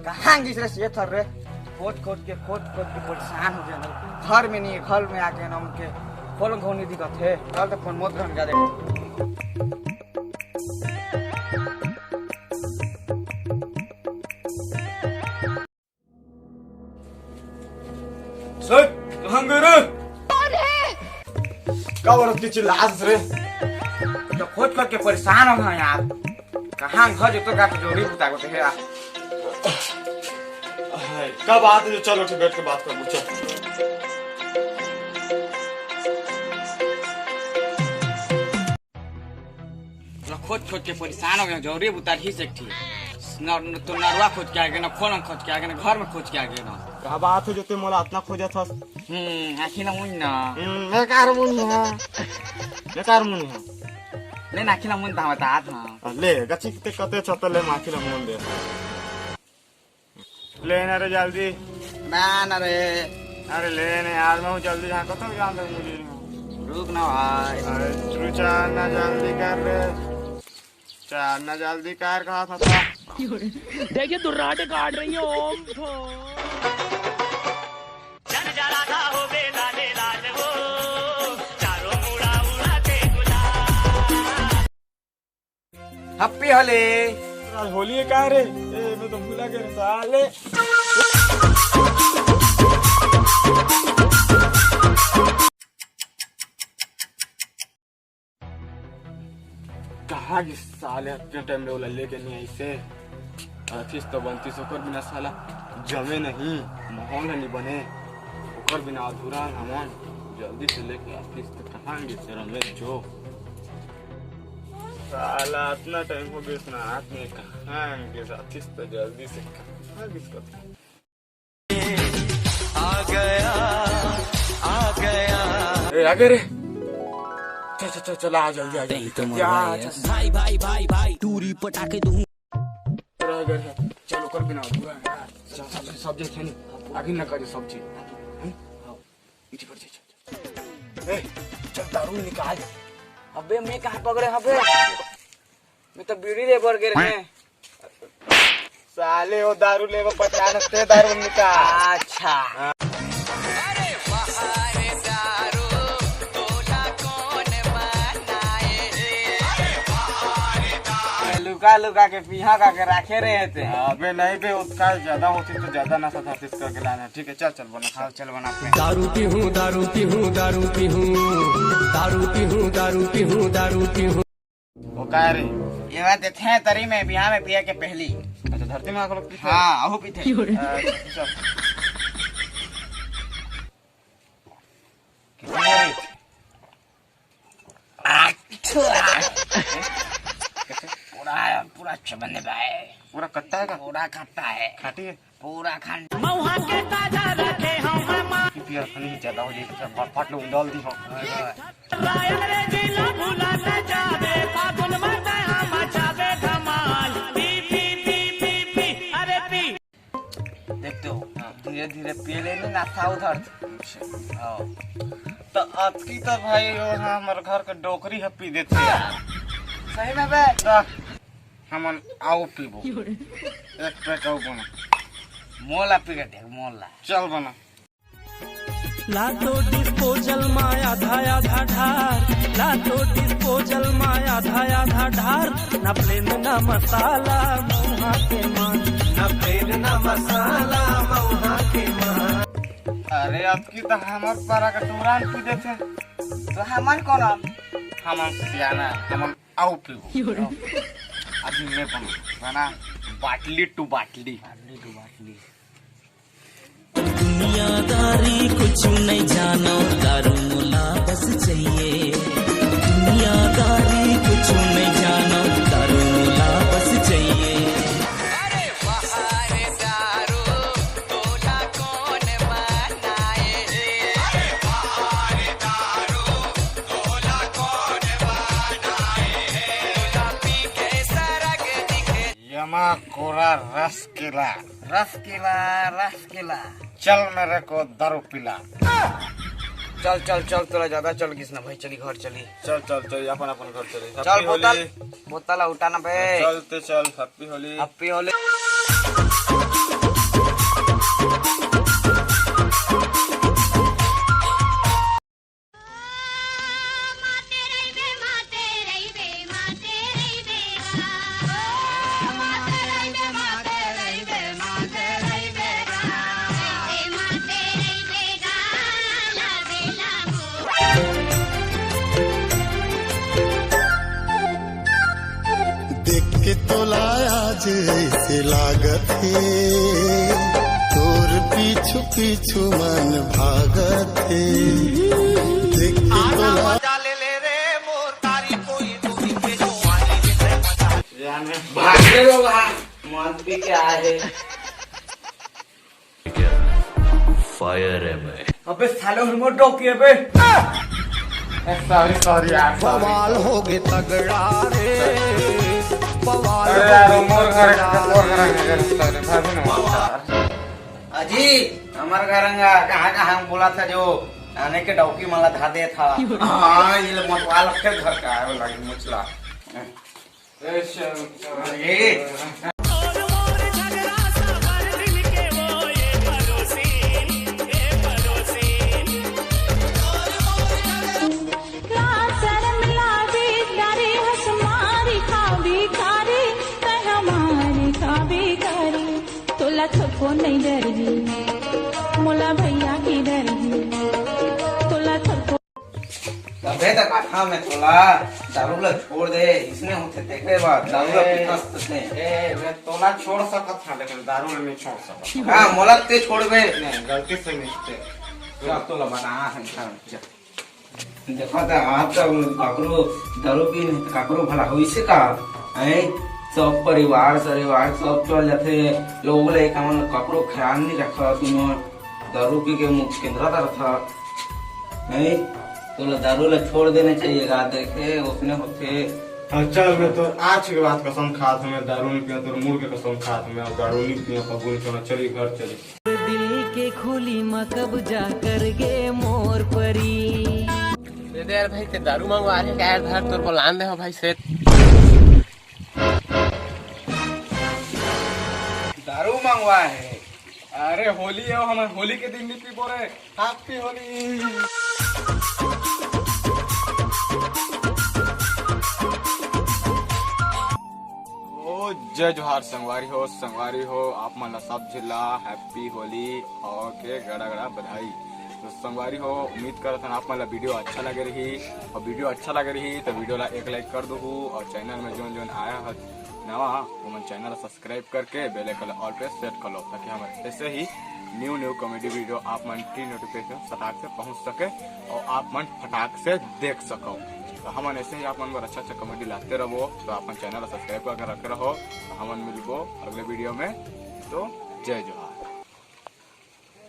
कहाँ गिस रहे ये थर रे खोद खोद के परेशान हो गया घर में नहीं घर में आके ना उनके फोन खोनी दिक्कत है कल तो फोन मत कर जा दे सर कहाँ गए रे? क्या औरत की चिल्लास रे? तो खोद खोद के परेशान हो गए यार कहाँ घर जो तो का जोड़ी बुता को है क्या बात है जो चलो उठ बैठ के बात कर चल खोद खोद के परेशान हो गए जोड़ी बुता ही से ठीक तो नरवा खोज के आगे ना खोलन खोज के आगे ना घर में खोज के आगे ना क्या बात है जो ते मोला इतना खोजा था आखिर ना मुन ना बेकार मुनी है ले ना आखिर ना मुन बता था ले गची ते कते छतले माखी ला मुन दे ले ना रे जल्दी ना रे अरे ले ने यार मैं जल्दी यहां कतो जान दे मुझे रुक ना भाई अरे चुचा ना जल्दी कर रे चार जल्दी कार कहा था देखिए दुर्राटे काट रही है ओम जन जरा था हो बे लाले लाल हो चारों मुड़ा उड़ाते गुलाल हैप्पी होली आज होली है क्या रे ए मैं तो भूला गया साले कहा कि साले अपने टाइम में वो लेके नहीं आई से 38 तो 32 ओकर बिना साला जमे नहीं माहौल नहीं बने ओकर बिना अधूरा हमन जल्दी से लेके 38 तो कहाँ गए से रमेश जो साला इतना टाइम हो गया ना हाथ में कहाँ गए 38 तो जल्दी से कहाँ गए आ गया ए आगे रे चल चल आ जल्दी आ भाई भाई भाई भाई टूरी पटाके दूं चलो कर बिना सब्जी खानी आगे न करे सब्जी इटी पर चल चल दारू निकाल अबे मैं कहाँ पकड़े अबे मैं तो बीड़ी ले बर गए रे साले वो दारू ले वो 50 ते दारू निकाल अच्छा लुका के पीहा का के रखे रहे थे अबे नहीं बे उसका ज्यादा होती तो ज्यादा नशा था इसका करके लाना ठीक है चल चल बना खा चल बना दारू पीहूं दारू पीहूं दारू पीहूं दारू पीहूं दारू पीहूं दारू पीहूं वो कह रही ये बात थे तरी में बिहार में पिया के पहली अच्छा धरती में आकर पीते हाँ अहू पीते पूरा अच्छा बनने पाए पूरा कट्टा है का पूरा खट्टा है खाटी है पूरा खंड मौहा के ताजा रखे हम की पिया नहीं ज्यादा हो जाए सब फट लो डाल दी रायन रे जिला भूला न जावे फागुन में हम मचावे धमाल पी पी पी पी पी अरे पी देखते हो धीरे धीरे पी लेने नाथा उधर तो आज की तो भाई हमारे घर के डोकरी है पी देते यार सही में बे हमन आओ पीबो एक पैक आओ बना मोला पी के देख मोला चल बना लातो डिस्पोजल माया धाया धा ढार लातो डिस्पोजल माया धाया धा ढार न प्लेन न मसाला मौहा के मान न प्लेन न मसाला मौहा के मान अरे अब की तो हमार पारा का टुरान पी देते तो हमन कौन हमन सियाना हमन आओ पीबो अभी मैं बना बाटली टू बाटली दुनियादारी कुछ नहीं जानो दारू मुला बस चाहिए दुनियादारी कुछ नहीं जानो दारू मुला बस चाहिए अरे बाहर दारू तोला कौन बनाए अरे बाहर दारू तोला कौन बनाए तोला पी के सरग दिखे यमा कोरा रसकिला रसकिला चल मेरे को दारू पिला चल चल चल तोरा ज्यादा चल किसना भाई चली घर चली चल चल चल अपन अपन घर चले चल बोतल उठाना बे चलते चल हैप्पी होली हैप्पी होली देख के तो लाया जैसे लागत है, तोर पीछू पीछू मन भागत है। देख के तो लाया भागे लो वहाँ मौत भी क्या है। फायर है मैं। अबे साले रिमोट डॉकी बे। सॉरी यार, बवाल हो गए तगड़ा रे, बवाल अरे यार मोर अजी हमारे घरंगा कहाँ बोला था जो आने के डॉकी माला धा दे था। हाँ ये मतवाल के घर का है लगी मुचला ये थको नहीं डरगी मोला भैया की डरगी तोला थको अबे तक कथा में तोला दारू ला छोड़ दे इसने होते देखे बात दारू ला पिटस्त थे। मैं तोला छोड़ सकत था लेकिन दारू नहीं छोड़ सकत। हाँ मोला ते छोड़ बे नहीं गलती से मिस्टेक। जब तो लबना है देखो तो आप तो काकरो दारू पी नहीं काकरो भला होई से का है। सब परिवार सब चल जाते लोग ले कमन कपड़ो ख्याल नहीं रखा तुम दारू पी के मुख केंद्र रखा नहीं तो दारू ला छोड़ देना चाहिए गा देखे उसने होते। चल मैं तो आज के बाद कसम खात में दारू नहीं पिया तो मुड़ के कसम खात में दारू नहीं पिया कबूल चला चली घर चली। दिल के खोली में कब जा कर गे मोर परी। दे यार भाई ते दारू मंगवा रहे क्या यार तोर बोलान दे हो भाई से दारू मंगवा है। अरे होली है हम होली के दिन नहीं पी बोरे। हैप्पी होली। ओ जय जोहार संगवारी हो आप मन सब जिला हैप्पी होली और के गड़ा गड़ा बधाई। तो संगवारी हो उम्मीद करत हन आप मन ला वीडियो अच्छा लगे रही और वीडियो अच्छा लगे रही तो वीडियो ला एक लाइक कर दो और चैनल में जोन आया है नवा वो मन चैनल सब्सक्राइब करके बेल आइकन ऑल पे सेट कर लो ताकि हम ऐसे ही न्यू कॉमेडी वीडियो आप मन की नोटिफिकेशन फटाक से पहुंच सके और आप मन फटाक से देख सको। तो हम ऐसे ही आप मन अच्छा कॉमेडी लाते रहो तो आप चैनल सब्सक्राइब करके रखे रहो। तो हम मिलबो अगले वीडियो में। तो जय जोहार।